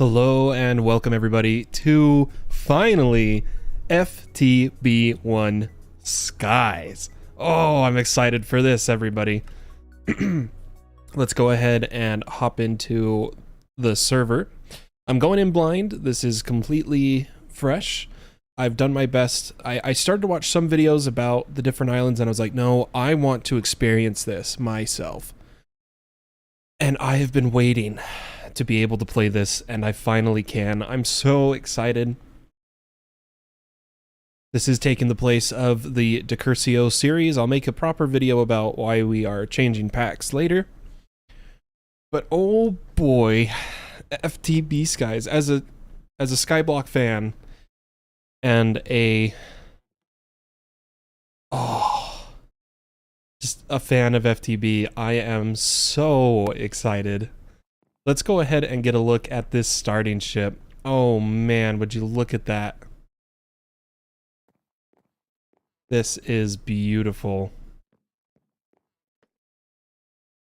Hello and welcome everybody to finally FTB Skies. Oh, I'm excited for this, everybody. Let's go ahead and hop into the server. I'm going in blind. This is completely fresh. I've done my best. I started to watch some videos about the different islands and I was like, no, I want to experience this myself. And I have been waiting to be able to play this, and I finally can. I'm so excited. This is taking the place of the Decursio series. I'll make a proper video about why we are changing packs later. But oh boy, FTB Skies, as a Skyblock fan and just a fan of FTB, I am so excited. Let's go ahead and get a look at this starting ship. Oh man, would you look at that? This is beautiful.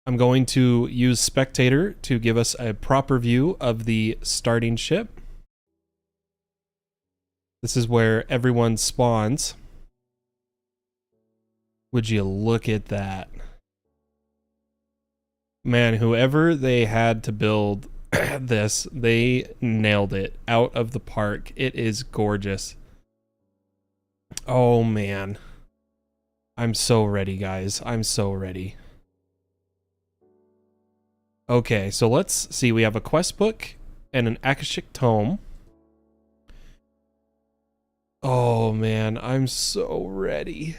I'm going to use Spectator to give us a proper view of the starting ship. This is where everyone spawns. Would you look at that? Man, whoever they had to build this, they nailed it out of the park. It is gorgeous. Oh man. I'm so ready, guys. I'm so ready. Okay, so let's see. We have a quest book and an Akashic Tome. Oh man, I'm so ready.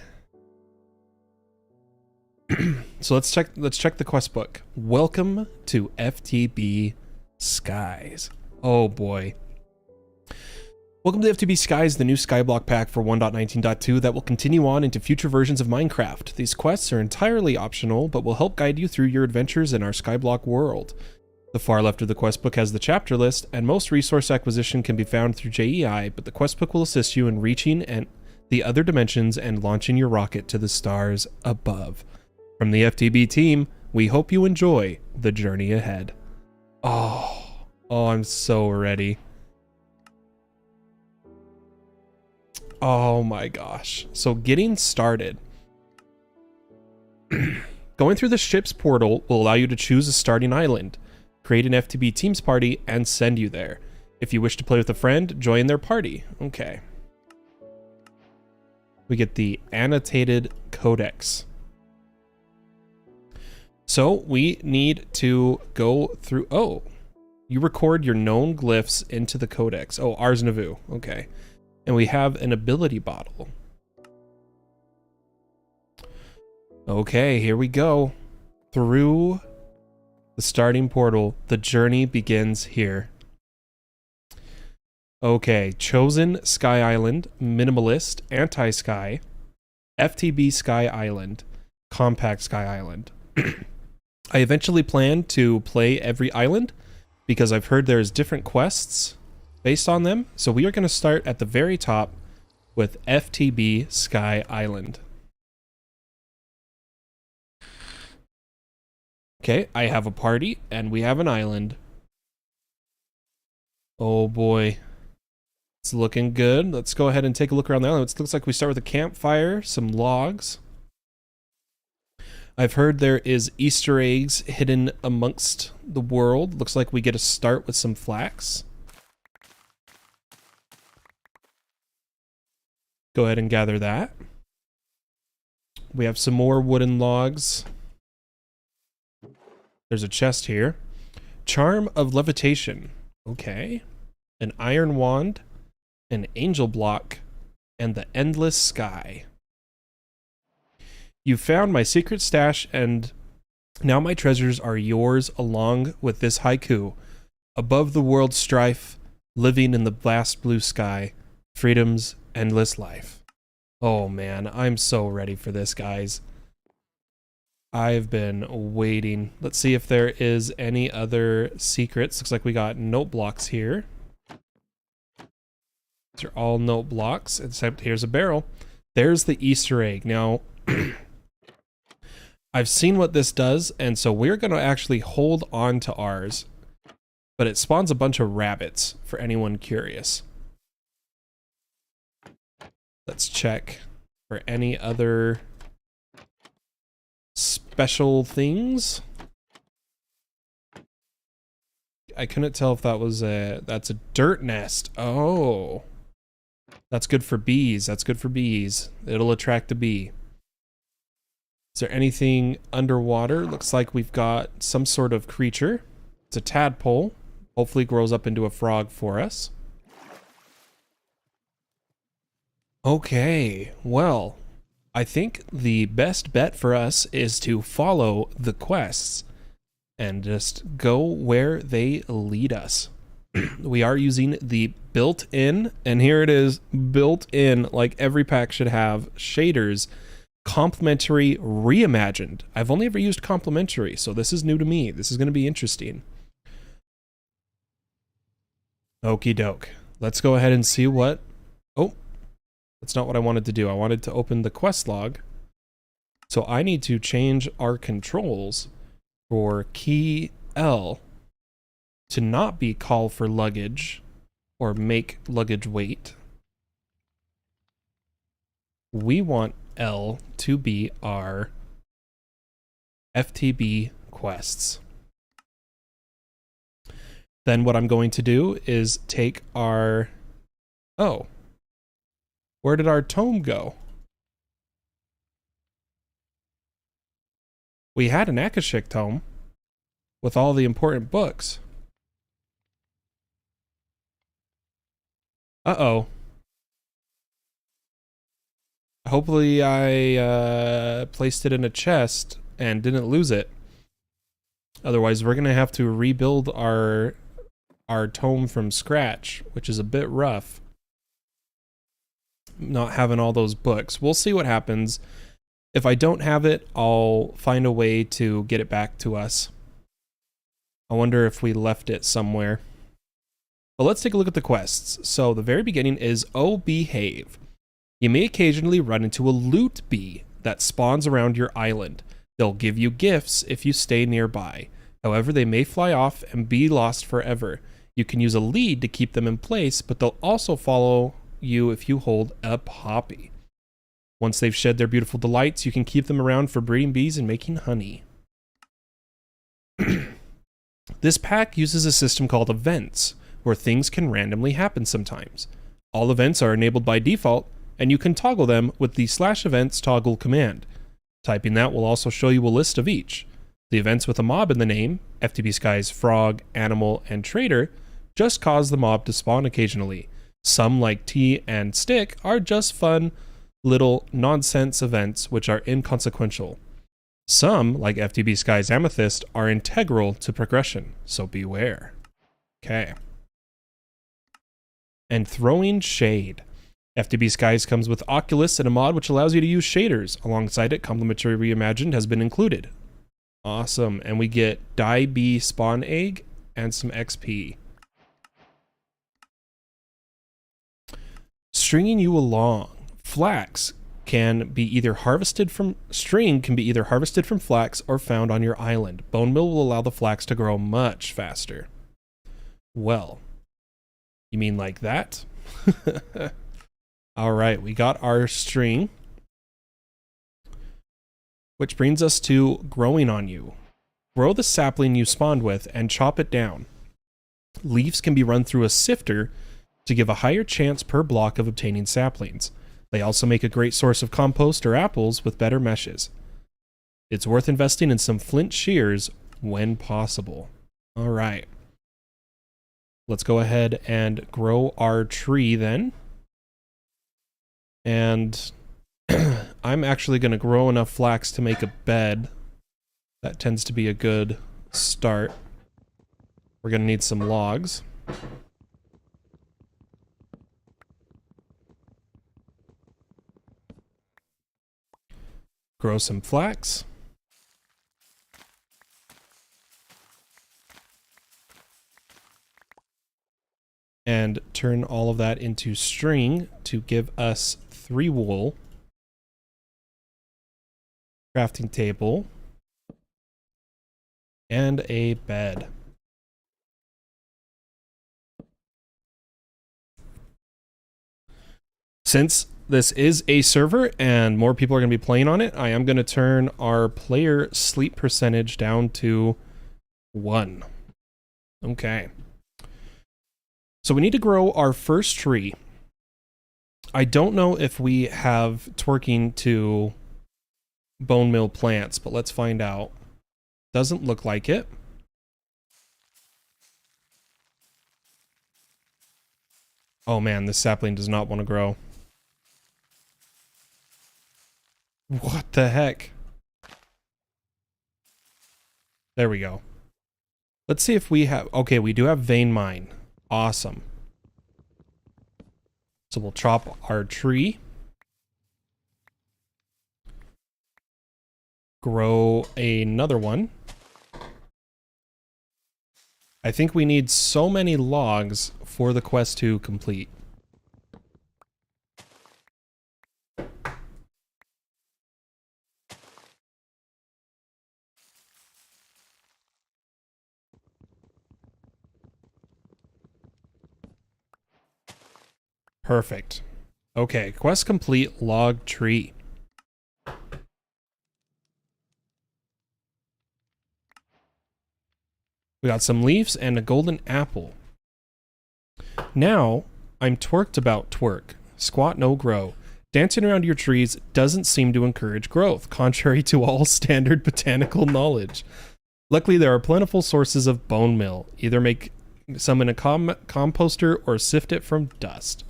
So let's check the quest book. Welcome to FTB Skies. Oh boy. Welcome to FTB Skies, the new Skyblock pack for 1.19.2 that will continue on into future versions of Minecraft. These quests are entirely optional, but will help guide you through your adventures in our Skyblock world. The far left of the quest book has the chapter list, and most resource acquisition can be found through JEI, but the quest book will assist you in reaching the other dimensions and launching your rocket to the stars above. From the FTB team, we hope you enjoy the journey ahead. Oh, I'm so ready. Oh my gosh. So getting started. Going through the ship's portal will allow you to choose a starting island, create an FTB Teams party, and send you there. If you wish to play with a friend, join their party. Okay. We get the annotated codex. So we need to go through, oh, you record your known glyphs into the codex. Oh, Ars Navu, okay. And we have an ability bottle. Okay, here we go. Through the starting portal, the journey begins here. Okay, chosen Sky Island, Minimalist, Anti-Sky, FTB Sky Island, Compact Sky Island. I eventually plan to play every island because I've heard there's different quests based on them. So we are going to start at the very top with FTB Sky Island. Okay, I have a party and we have an island. Oh boy. It's looking good. Let's go ahead and take a look around the island. It looks like we start with a campfire, some logs. I've heard there is Easter eggs hidden amongst the world. Looks like we get to start with some flax. Go ahead and gather that. We have some more wooden logs. There's a chest here. Charm of Levitation. Okay. An iron wand, an angel block, and the endless sky. You found my secret stash, and now my treasures are yours along with this haiku. Above the world's strife, living in the vast blue sky, freedom's endless life. Oh man, I'm so ready for this, guys. I've been waiting. Let's see if there is any other secrets. Looks like we got note blocks here. These are all note blocks, except here's a barrel. There's the Easter egg. Now, I've seen what this does, and so we're going to actually hold on to ours. but it spawns a bunch of rabbits for anyone curious. Let's check for any other special things. I couldn't tell if that was that's a dirt nest. Oh, that's good for bees. That's good for bees. It'll attract a bee. Is there anything underwater? Looks like we've got some sort of creature. It's a tadpole. Hopefully grows up into a frog for us. Okay, well, I think the best bet for us is to follow the quests and just go where they lead us. We are using the built-in, and here it is, built-in, like every pack should have, shaders, complimentary reimagined. I've only ever used complimentary, so this is new to me. This is going to be interesting. Okie doke. Let's go ahead and see what... Oh, that's not what I wanted to do. I wanted to open the quest log. So I need to change our controls for key L to not be call for luggage or make luggage wait. We want L to be our FTB quests. Then what I'm going to do is take our... Oh. Where did our tome go? We had an Akashic tome with all the important books. Uh-oh. Hopefully I placed it in a chest and didn't lose it. Otherwise, we're going to have to rebuild our tome from scratch, which is a bit rough. Not having all those books. We'll see what happens. If I don't have it, I'll find a way to get it back to us. I wonder if we left it somewhere. But let's take a look at the quests. So the very beginning is Oh Behave. You may occasionally run into a loot bee that spawns around your island. They'll give you gifts if you stay nearby. However, they may fly off and be lost forever. You can use a lead to keep them in place, but they'll also follow you if you hold a poppy. Once they've shed their beautiful delights, you can keep them around for breeding bees and making honey. This pack uses a system called events, where things can randomly happen sometimes. All events are enabled by default, and you can toggle them with the /events toggle command. Typing that will also show you a list of each. The events with a mob in the name, FTB Skies Frog, Animal, and Trader, just cause the mob to spawn occasionally. Some, like Tea and Stick, are just fun, little nonsense events which are inconsequential. Some, like FTB Skies Amethyst, are integral to progression, so beware. Okay. And Throwing Shade. FTB Skies comes with Oculus and a mod which allows you to use shaders. Alongside it, Complimentary Reimagined has been included. Awesome. And we get Die Bee Spawn Egg and some XP. Stringing you along. Flax can be either harvested from... String can be either harvested from flax or found on your island. Bone Mill will allow the flax to grow much faster. Well, you mean like that? All right, we got our string. Which brings us to growing on you. Grow the sapling you spawned with and chop it down. Leaves can be run through a sifter to give a higher chance per block of obtaining saplings. They also make a great source of compost or apples with better meshes. It's worth investing in some flint shears when possible. All right. Let's go ahead and grow our tree then. And I'm actually going to grow enough flax to make a bed. That tends to be a good start. We're going to need some logs. Grow some flax. And turn all of that into string to give us 3 wool. Crafting table. And a bed. Since this is a server and more people are going to be playing on it, I am going to turn our player sleep percentage down to 1. Okay. So we need to grow our first tree. I don't know if we have twerking to bone meal plants, but let's find out. Doesn't look like it. Oh man, this sapling does not want to grow. What the heck? There we go. Let's see if we have... Okay, we do have vein mine. Awesome. So we'll chop our tree. Grow another one. I think we need so many logs for the quest to complete. Perfect. Okay, quest complete, log tree. We got some leaves and a golden apple. Now, I'm twerked about twerk. Squat no grow. Dancing around your trees doesn't seem to encourage growth, contrary to all standard botanical knowledge. Luckily, there are plentiful sources of bone meal. Either make some in a composter or sift it from dust.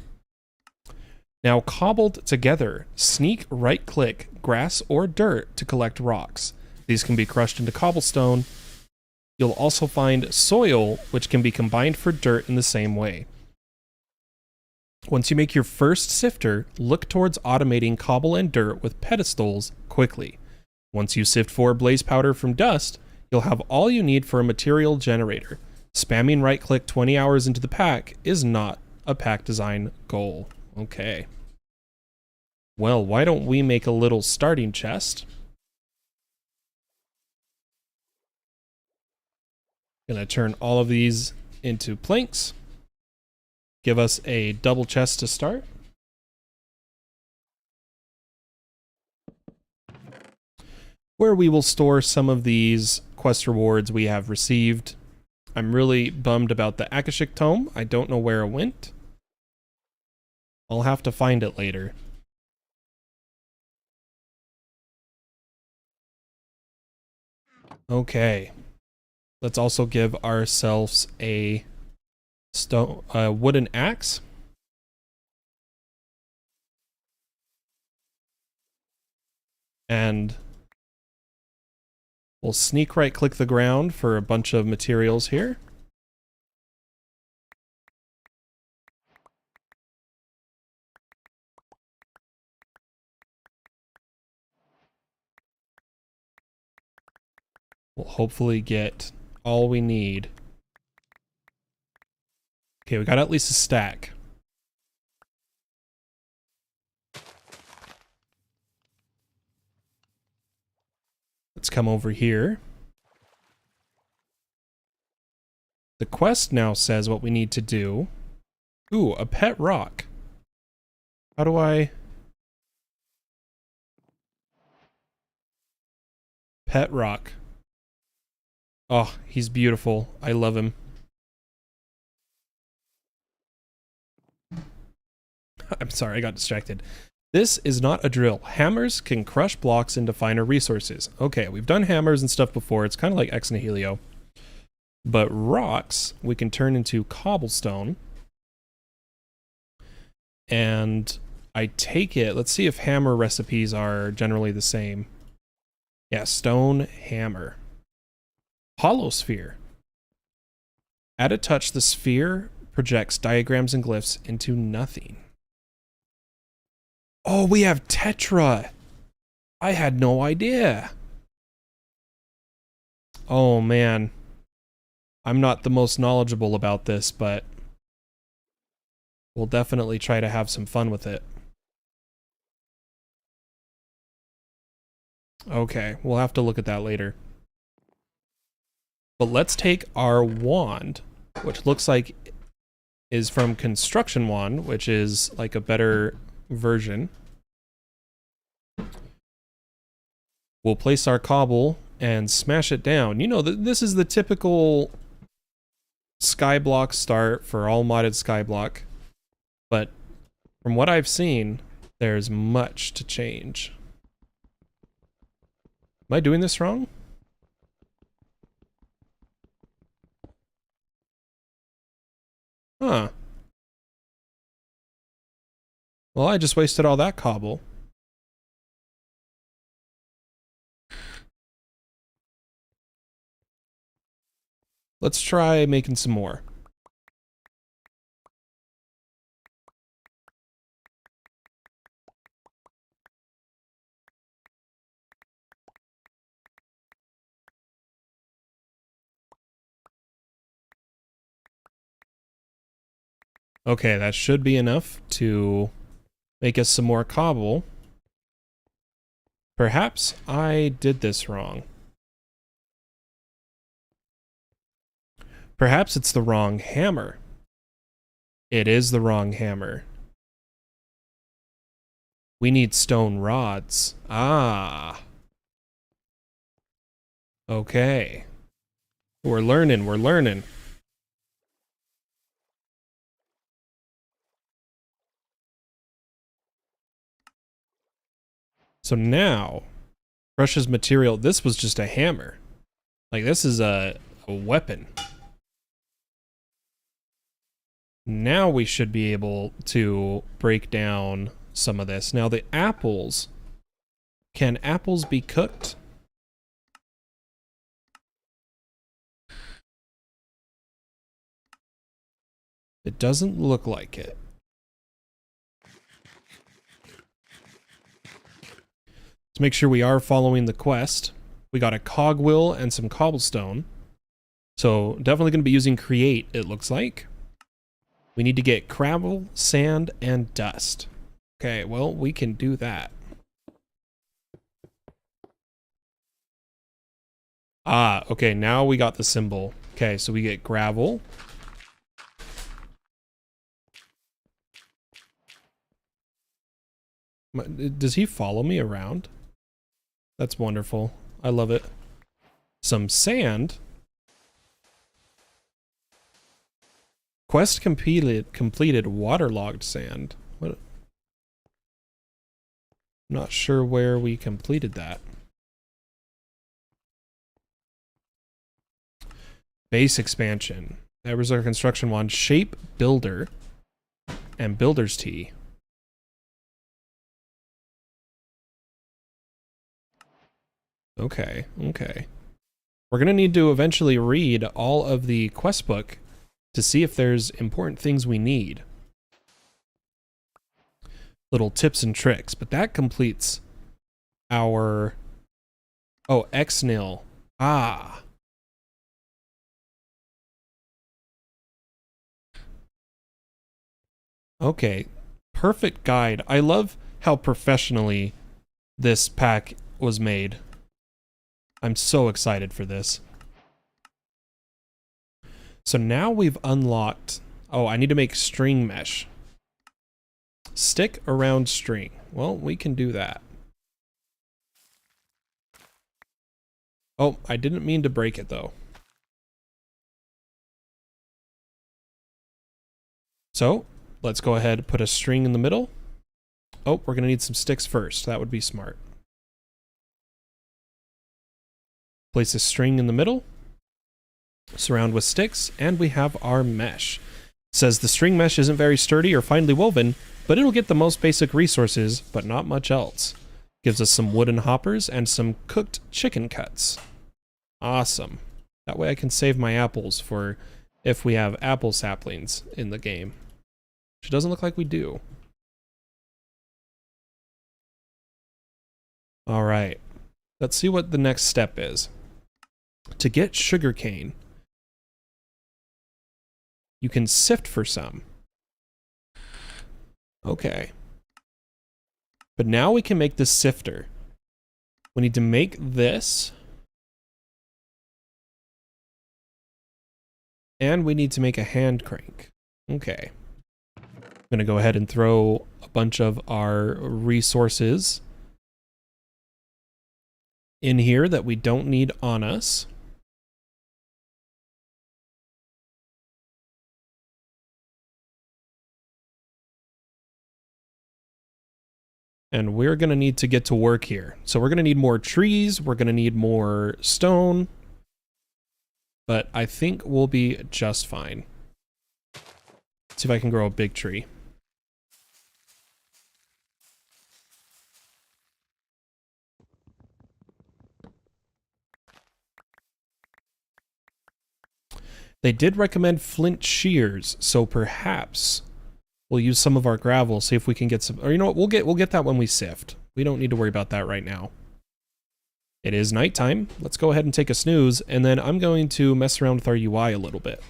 Now, cobbled together, sneak right-click grass or dirt to collect rocks. These can be crushed into cobblestone. You'll also find soil, which can be combined for dirt in the same way. Once you make your first sifter, look towards automating cobble and dirt with pedestals quickly. Once you sift for blaze powder from dust, you'll have all you need for a material generator. Spamming right-click 20 hours into the pack is not a pack design goal. Okay. Well, why don't we make a little starting chest? Gonna turn all of these into planks. Give us a double chest to start. Where we will store some of these quest rewards we have received. I'm really bummed about the Akashic Tome. I don't know where it went. I'll have to find it later. Okay. Let's also give ourselves a wooden axe. And we'll sneak right click the ground for a bunch of materials here. We'll hopefully get all we need. Okay, we got at least a stack. Let's come over here. The quest now says what we need to do. Ooh, a pet rock. How do I... Pet rock. Oh, he's beautiful. I love him. I'm sorry, I got distracted. This is not a drill. Hammers can crush blocks into finer resources. Okay, we've done hammers and stuff before. It's kind of like ex nihilo. But rocks, we can turn into cobblestone. And I take it, let's see if hammer recipes are generally the same. Yeah, stone hammer. Hollow sphere. Add a touch, the sphere projects diagrams and glyphs into nothing. Oh, we have Tetra. I had no idea. Oh, man. I'm not the most knowledgeable about this, but we'll definitely try to have some fun with it. Okay, we'll have to look at that later. But let's take our wand, which looks like is from Construction Wand, which is like a better version. We'll place our cobble and smash it down. You know, this is the typical skyblock start for all modded skyblock. But from what I've seen, there's much to change. Am I doing this wrong? Huh. Well, I just wasted all that cobble. Let's try making some more. Okay, that should be enough to make us some more cobble. Perhaps I did this wrong. Perhaps it's the wrong hammer. It is the wrong hammer. We need stone rods. Ah. Okay. We're learning, we're learning. So now, Rush's material, this was just a hammer. Like, this is a weapon. Now we should be able to break down some of this. Now the apples, can apples be cooked? It doesn't look like it. Let's make sure we are following the quest. We got a cogwheel and some cobblestone. So definitely going to be using create, it looks like. We need to get gravel, sand, and dust. Okay, well, we can do that. Ah, okay, now we got the symbol. Okay, so we get gravel. Does he follow me around? That's wonderful. I love it. Some sand. Quest completed waterlogged sand. What? I'm not sure where we completed that. Base expansion. That was our construction wand. Shape builder and builder's tea. Okay, okay. We're gonna need to eventually read all of the quest book to see if there's important things we need. Little tips and tricks, but that completes our... Oh, X-Nil. Ah. Okay, perfect guide. I love how professionally this pack was made. I'm so excited for this. So now we've unlocked... Oh, I need to make string mesh. Stick around string. Well, we can do that. Oh, I didn't mean to break it though. So, let's go ahead and put a string in the middle. Oh, we're going to need some sticks first. That would be smart. Place a string in the middle. Surround with sticks, and we have our mesh. It says the string mesh isn't very sturdy or finely woven, but it'll get the most basic resources, but not much else. Gives us some wooden hoppers and some cooked chicken cuts. Awesome. That way I can save my apples for if we have apple saplings in the game. Which doesn't look like we do. Alright. Let's see what the next step is. To get sugarcane, you can sift for some. Okay. But now we can make the sifter. We need to make this. And we need to make a hand crank. Okay. I'm going to go ahead and throw a bunch of our resources in here that we don't need on us. And we're going to need to get to work here. So we're going to need more trees. We're going to need more stone. But I think we'll be just fine. Let's see if I can grow a big tree. They did recommend flint shears, so perhaps we'll use some of our gravel, see if we can get some, or you know what, we'll get that when we sift. We don't need to worry about that right now. It is nighttime. Let's go ahead and take a snooze, and then I'm going to mess around with our UI a little bit.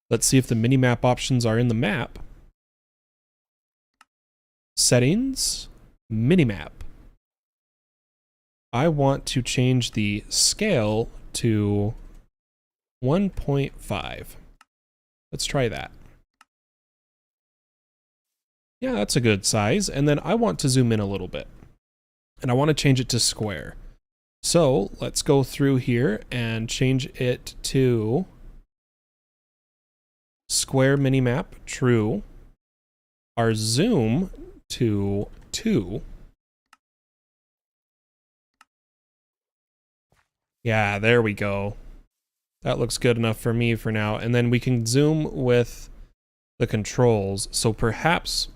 Let's see if the minimap options are in the map. Settings, minimap. I want to change the scale to 1.5. Let's try that. Yeah, that's a good size. And then I want to zoom in a little bit. And I want to change it to square. So let's go through here and change it to square minimap, true. Our zoom to 2. Yeah, there we go. That looks good enough for me for now. And then we can zoom with the controls. So perhaps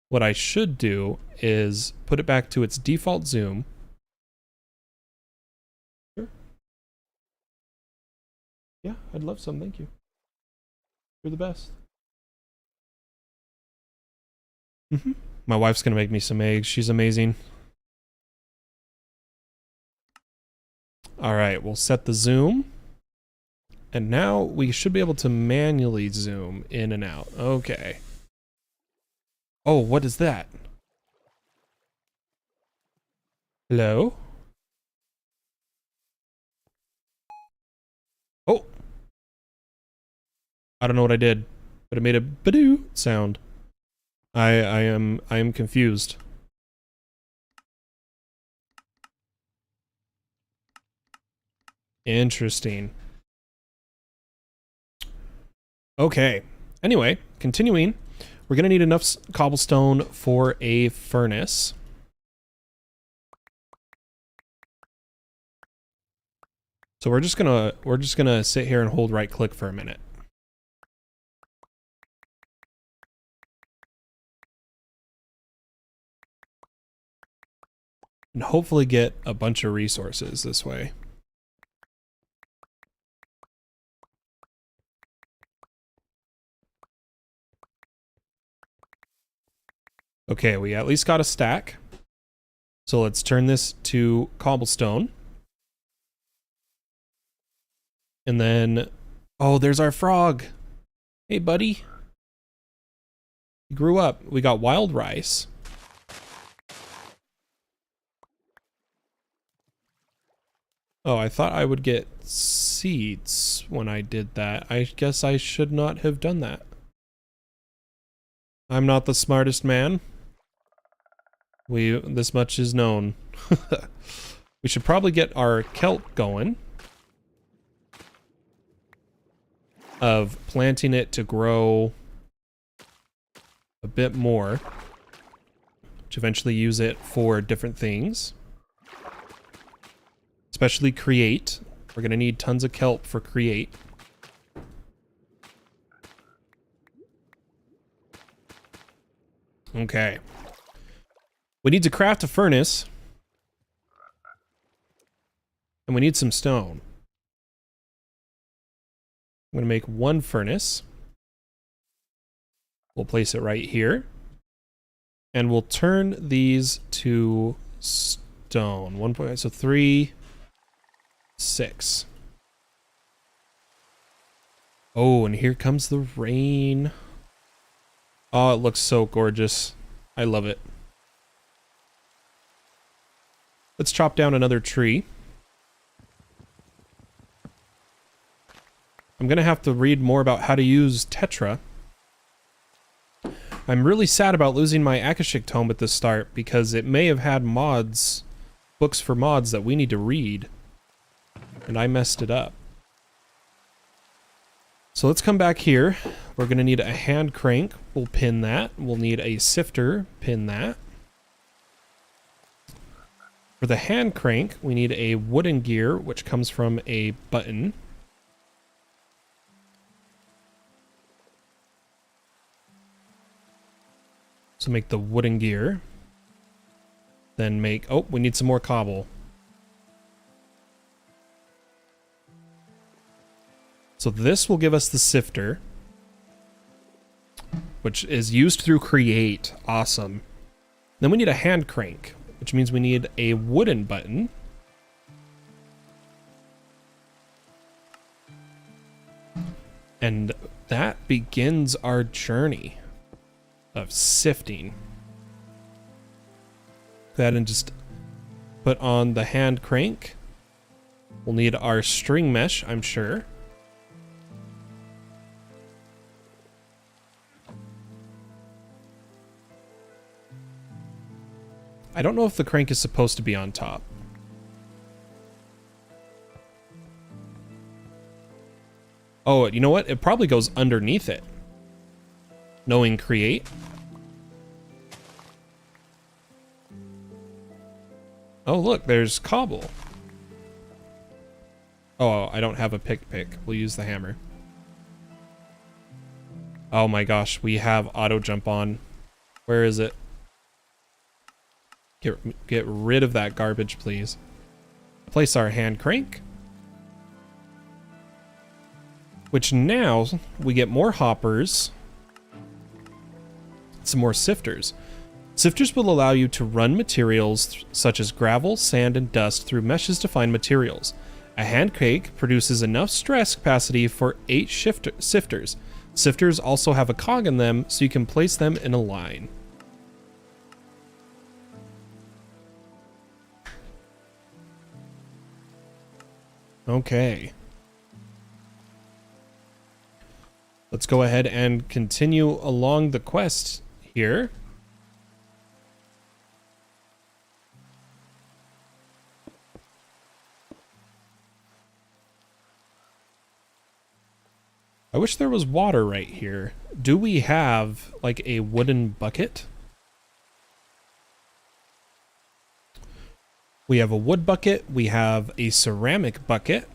what I should do is put it back to its default zoom. Sure. Yeah, I'd love some, thank you. You're the best. My wife's gonna make me some eggs. She's amazing. All right, we'll set the zoom. And now we should be able to manually zoom in and out. Okay. Oh, what is that? Hello? Oh. I don't know what I did, but it made a badoo sound. I am confused. Interesting. Okay. Anyway, continuing. We're going to need enough cobblestone for a furnace. So we're just going to sit here and hold right click for a minute. And hopefully get a bunch of resources this way. Okay, we at least got a stack. So let's turn this to cobblestone. And then, oh, there's our frog. Hey, buddy. He grew up. We got wild rice. Oh, I thought I would get seeds when I did that. I guess I should not have done that. I'm not the smartest man. This much is known. We should probably get our kelp going. Of planting it to grow a bit more. To eventually use it for different things. Especially create. We're going to need tons of kelp for create. Okay. We need to craft a furnace. And we need some stone. I'm going to make one furnace. We'll place it right here. And we'll turn these to stone. 1 so 3, 6. Oh, and here comes the rain. Oh, it looks so gorgeous. I love it. Let's chop down another tree. I'm going to have to read more about how to use Tetra. I'm really sad about losing my Akashic Tome at the start because it may have had mods, books for mods that we need to read. And I messed it up. So let's come back here. We're going to need a hand crank. We'll pin that. We'll need a sifter. Pin that. For the hand crank, we need a wooden gear, which comes from a button. So make the wooden gear. Then make... Oh, we need some more cobble. So this will give us the sifter, which is used through create. Awesome. Then we need a hand crank, which means we need a wooden button. And that begins our journey of sifting. Go ahead and just put on the hand crank. We'll need our string mesh, I'm sure. I don't know if the crank is supposed to be on top. Oh, you know what? It probably goes underneath it. Knowing create. Oh, look, there's cobble. Oh, I don't have a pick. We'll use the hammer. Oh my gosh, we have auto jump on. Where is it? Get rid of that garbage, please. Place our hand crank. Which now we get more hoppers. Some more sifters. Sifters will allow you to run materials such as gravel, sand, and dust through meshes to find materials. A hand crank produces enough stress capacity for 8 sifters. Sifters also have a cog in them, so you can place them in a line. Okay. Let's go ahead and continue along the quest here. I wish there was water right here. Do we have like a wooden bucket? We have a wood bucket. We have a ceramic bucket.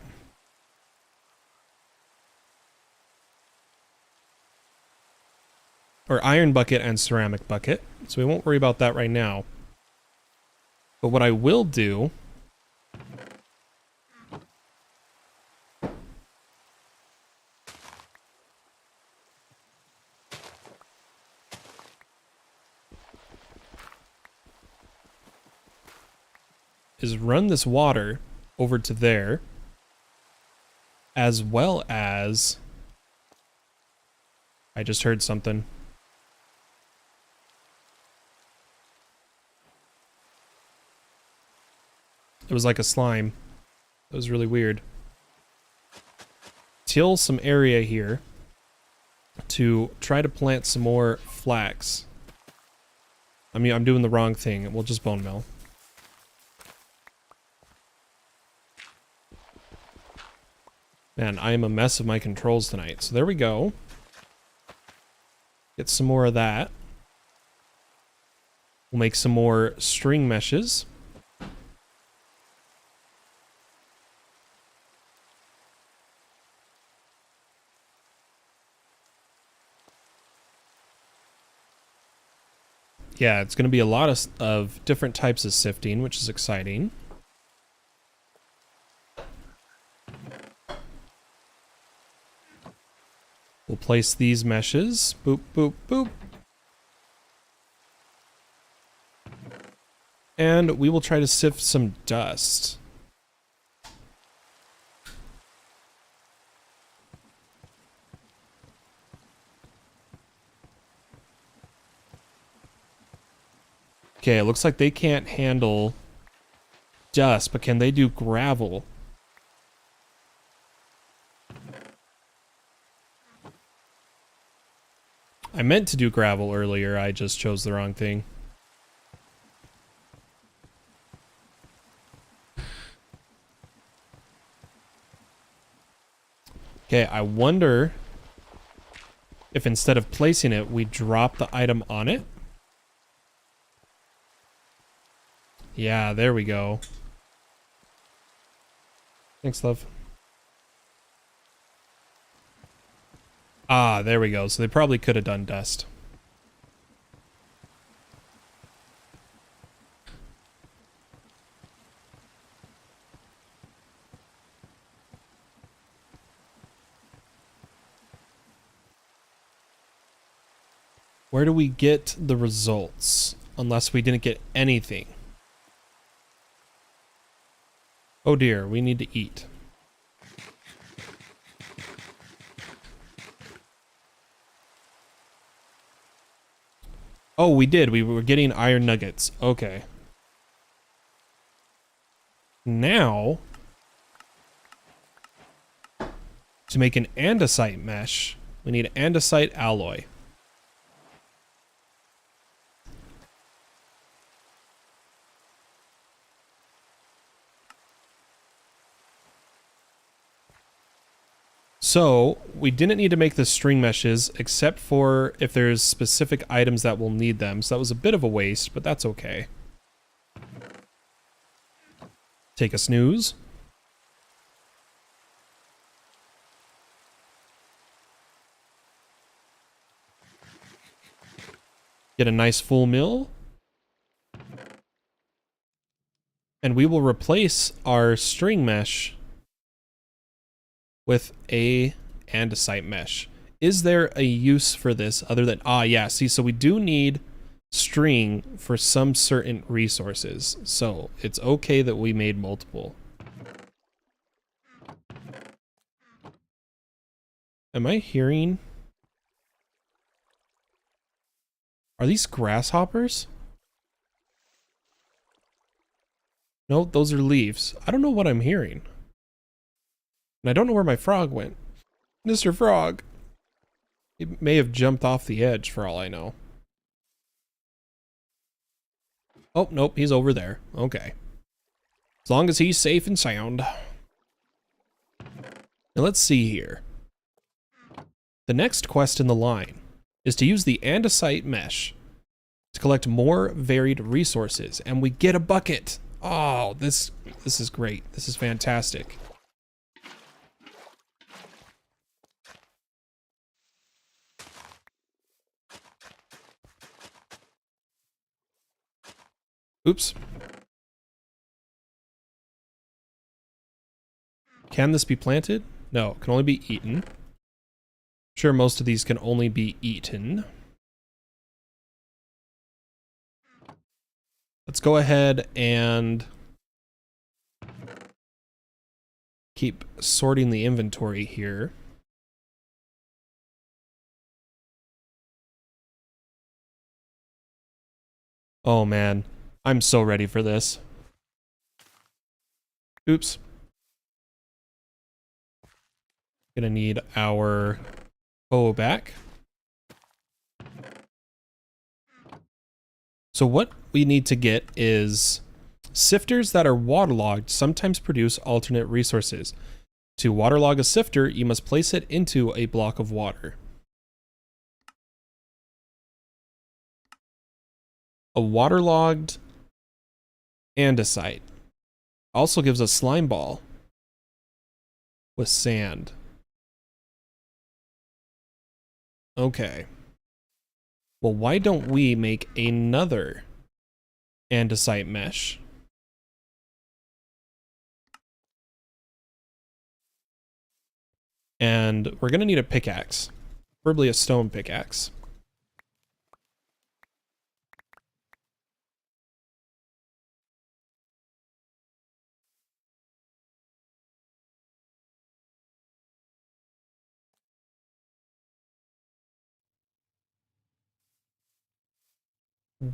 Or iron bucket and ceramic bucket. So we won't worry about that right now. But what I will do is run this water over to there, as well as... I just heard something. It was like a slime. It was really weird. Till some area here to try to plant some more flax. I mean, I'm doing the wrong thing. We'll just bone mill. Man, I am a mess of my controls tonight. So there we go. Get some more of that. We'll make some more string meshes. Yeah, it's going to be a lot of different types of sifting, which is exciting. We'll place these meshes. Boop, boop, boop. And we will try to sift some dust. Okay, it looks like they can't handle dust, but can they do gravel? I meant to do gravel earlier, I just chose the wrong thing. Okay, I wonder if instead of placing it, we drop the item on it. Yeah, there we go. Thanks, love. Ah, there we go. So they probably could have done dust. Where do we get the results? Unless we didn't get anything. Oh dear, we need to eat. Oh, we did. We were getting iron nuggets. Okay. Now, to make an andesite mesh, we need andesite alloy. So, we didn't need to make the string meshes, except for if there's specific items that will need them. So that was a bit of a waste, but that's okay. Take a snooze. Get a nice full mill. And we will replace our string mesh with a andesite mesh. Is there a use for this other than... Ah, yeah, see, so we do need string for some certain resources. So it's okay that we made multiple. Am I hearing... Are these grasshoppers? No, those are leaves. I don't know what I'm hearing. And I don't know where my frog went. Mr. Frog. He may have jumped off the edge for all I know. Oh, nope, he's over there. Okay. As long as he's safe and sound. Now let's see here. The next quest in the line is to use the andesite mesh to collect more varied resources, and we get a bucket. Oh, this is great. This is fantastic. Oops. Can this be planted? No, it can only be eaten. Sure, most of these can only be eaten. Let's go ahead and keep sorting the inventory here. Oh man, I'm so ready for this. Oops. Gonna need our bow back. So what we need to get is sifters that are waterlogged sometimes produce alternate resources. To waterlog a sifter, you must place it into a block of water. A waterlogged andesite also gives a slime ball with sand. Okay. Well, why don't we make another andesite mesh? And we're gonna need a pickaxe, preferably a stone pickaxe.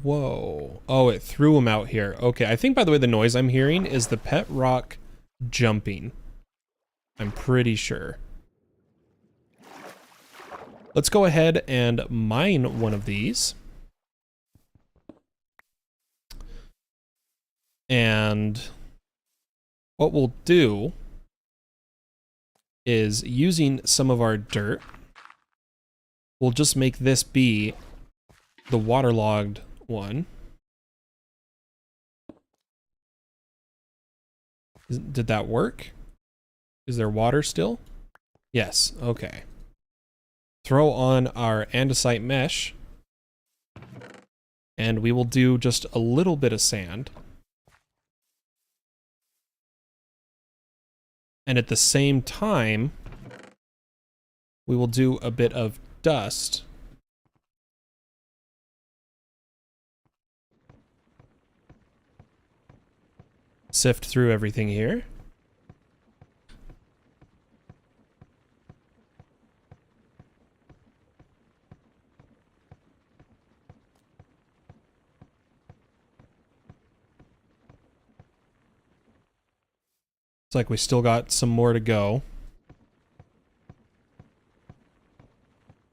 Whoa. Oh, it threw him out here. Okay, I think, by the way, the noise I'm hearing is the pet rock jumping. I'm pretty sure. Let's go ahead and mine one of these. And what we'll do is, using some of our dirt, we'll just make this be the waterlogged one. Did that work? Is there water still? Yes, okay. Throw on our andesite mesh, and we will do just a little bit of sand. And at the same time, we will do a bit of dust. Sift through everything here. It's like we still got some more to go.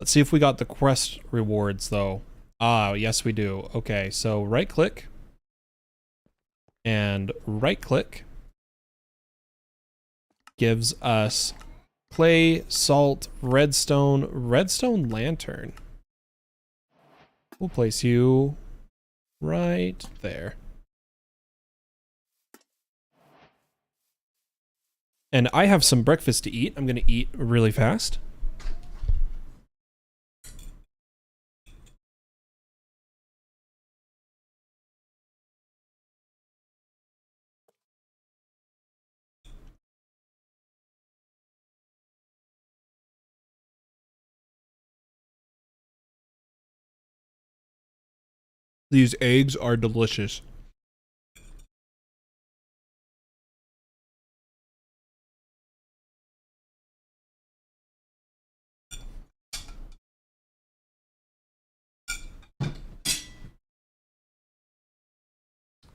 Let's see if we got the quest rewards, though. Ah, yes we do. Okay, so right-click. And right-click gives us clay, salt, redstone, redstone lantern. We'll place you right there. And I have some breakfast to eat. I'm going to eat really fast. These eggs are delicious.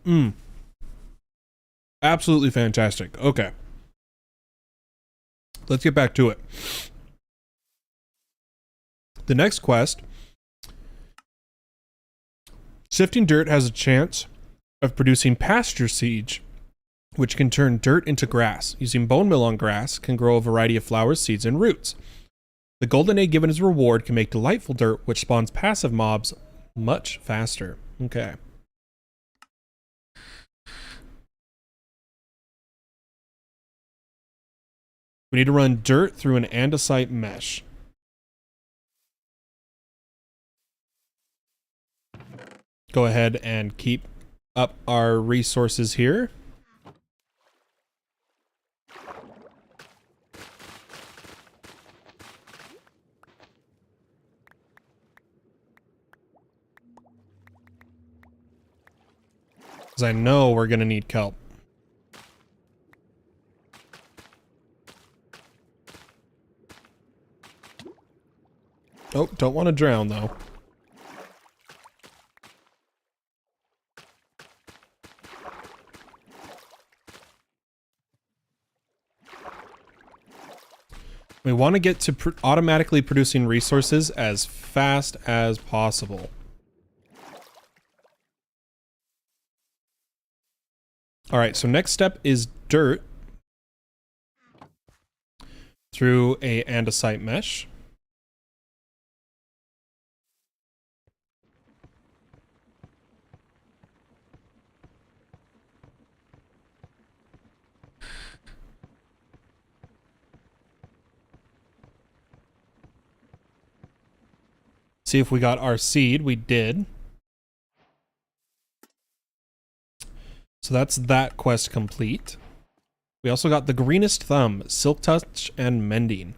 Mmm. Absolutely fantastic. Okay. Let's get back to it. The next quest, sifting dirt has a chance of producing pasture seed, which can turn dirt into grass. Using bone meal on grass can grow a variety of flowers, seeds, and roots. The golden egg given as reward can make delightful dirt, which spawns passive mobs much faster. Okay. We need to run dirt through an andesite mesh. Go ahead and keep up our resources here. Because I know we're going to need kelp. Oh, don't want to drown though. We want to get to automatically producing resources as fast as possible. Alright, so next step is dirt through a andesite mesh. See if we got our seed. We did. So that's that quest complete. We also got the greenest thumb, silk touch, and mending.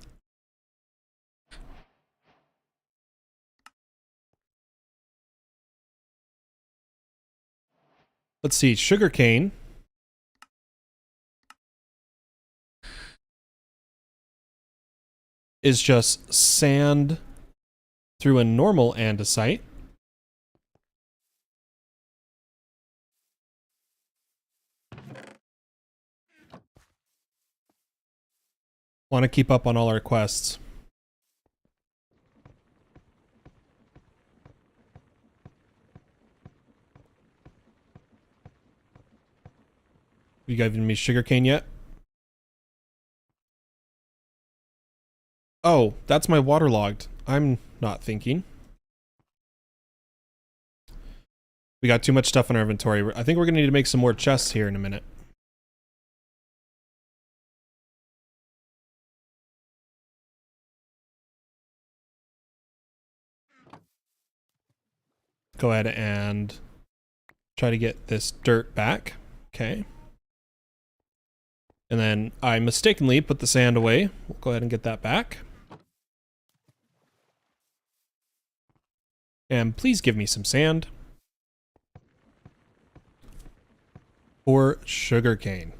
Let's see, sugarcane is just sand through a normal andesite. Want to keep up on all our quests. You given me sugarcane yet? Oh, that's my waterlogged. I'm not thinking. We got too much stuff in our inventory. I think we're gonna need to make some more chests here in a minute. Go ahead and try to get this dirt back. Okay. And then I mistakenly put the sand away. We'll go ahead and get that back. And please give me some sand. Or sugarcane.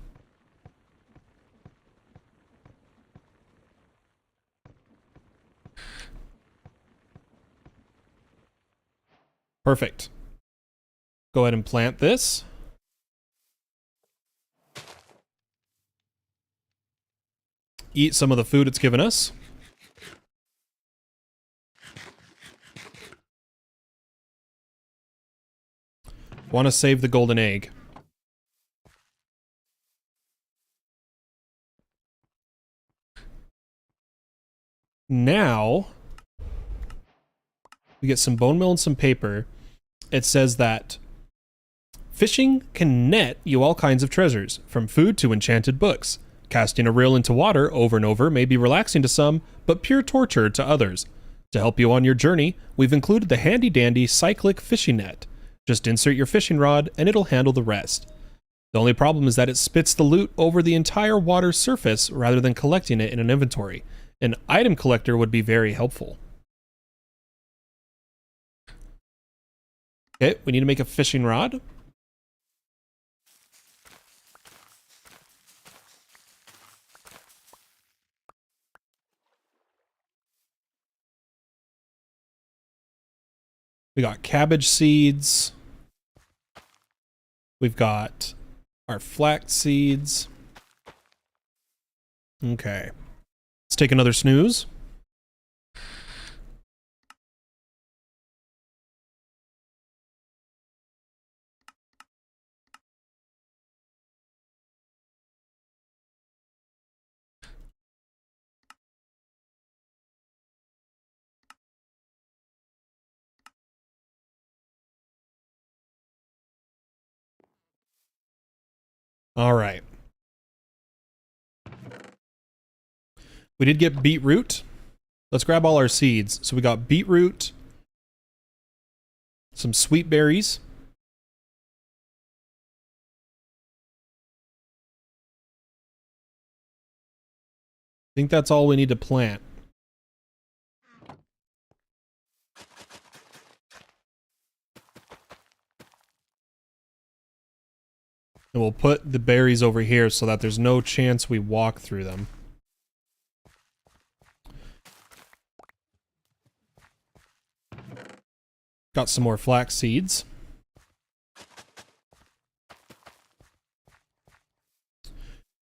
Perfect. Go ahead and plant this. Eat some of the food it's given us. Want to save the golden egg. Now, we get some bone meal and some paper. It says that fishing can net you all kinds of treasures, from food to enchanted books. Casting a reel into water over and over may be relaxing to some, but pure torture to others. To help you on your journey, we've included the handy-dandy cyclic fishing net. Just insert your fishing rod and it'll handle the rest. The only problem is that it spits the loot over the entire water surface rather than collecting it in an inventory. An item collector would be very helpful. Okay, we need to make a fishing rod. We got cabbage seeds. We've got our flax seeds. Okay. Let's take another snooze. All right. We did get beetroot. Let's grab all our seeds. So we got beetroot, some sweet berries, I think that's all we need to plant. And we'll put the berries over here so that there's no chance we walk through them. Got some more flax seeds.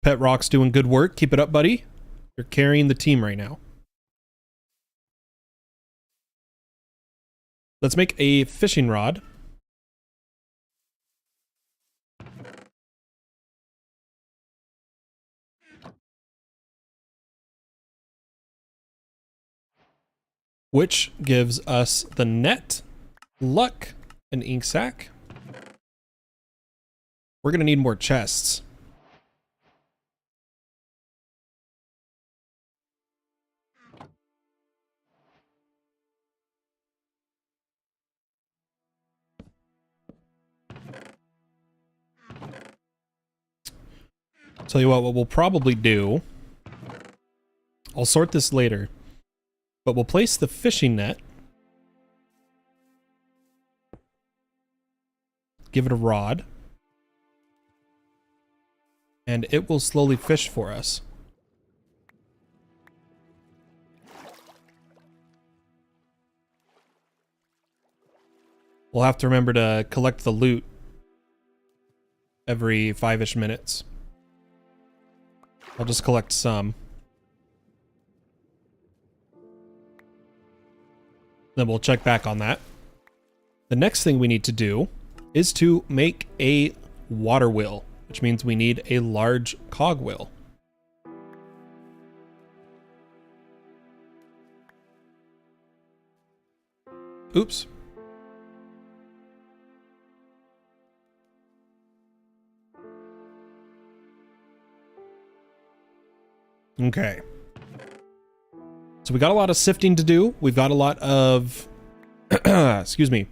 Pet Rock's doing good work. Keep it up, buddy. You're carrying the team right now. Let's make a fishing rod. Which gives us the net, luck, and ink sack. We're gonna need more chests. Tell you what we'll probably do, I'll sort this later, but we'll place the fishing net, give it a rod, and it will slowly fish for us. We'll have to remember to collect the loot every 5-ish minutes. I'll just collect some. Then we'll check back on that. The next thing we need to do is to make a water wheel. which means we need a large cogwheel. Oops. Okay. So we got a lot of sifting to do. We've got a lot of, excuse me.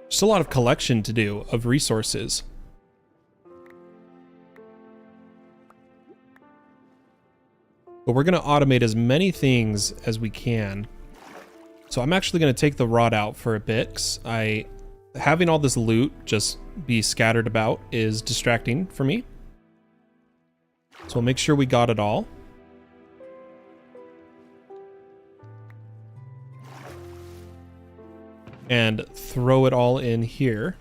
Just a lot of collection to do of resources. But we're going to automate as many things as we can. So I'm actually going to take the rod out for a bit, 'cause having all this loot just be scattered about is distracting for me. So we'll make sure we got it all. And throw it all in here.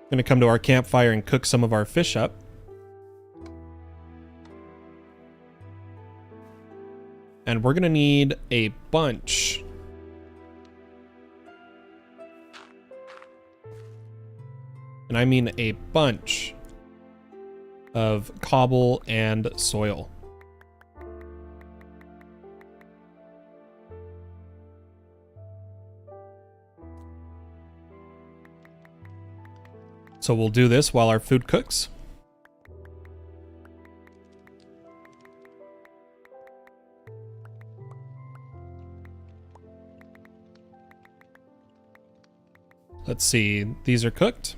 Gonna come to our campfire and cook some of our fish up. And we're gonna need a bunch. And I mean a bunch of cobble and soil. So we'll do this while our food cooks. Let's see, these are cooked.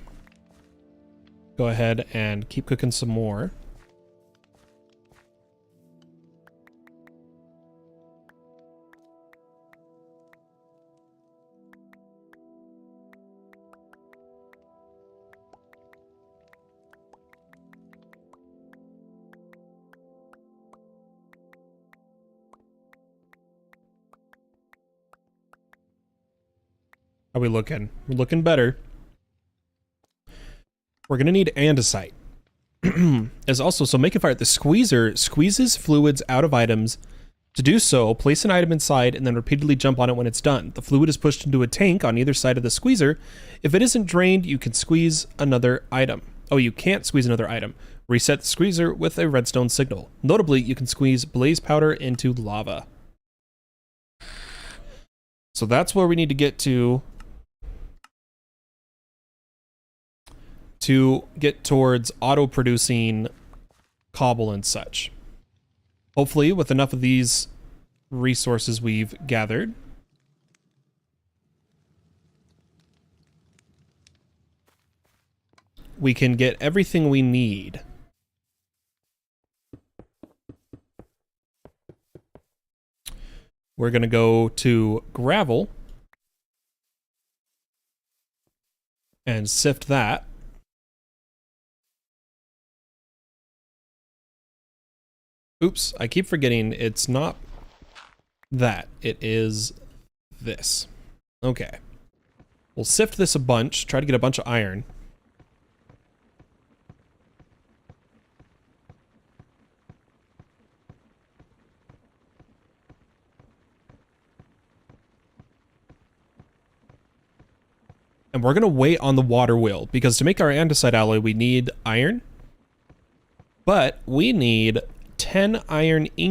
Go ahead and keep cooking some more. How are we looking? We're looking better. We're gonna need andesite. As also, so make a fire. The squeezer squeezes fluids out of items. To do so, place an item inside and then repeatedly jump on it when it's done. The fluid is pushed into a tank on either side of the squeezer. If it isn't drained, you can squeeze another item. Oh, you can't squeeze another item. Reset the squeezer with a redstone signal. Notably, you can squeeze blaze powder into lava. So that's where we need to get to get towards auto-producing cobble and such. Hopefully, with enough of these resources we've gathered, we can get everything we need. We're going to go to gravel and sift that. Oops, I keep forgetting it's not that. It is this. Okay. We'll sift this a bunch, try to get a bunch of iron. And we're going to wait on the water wheel, because to make our andesite alloy, we need iron. But we need 10 iron ingots.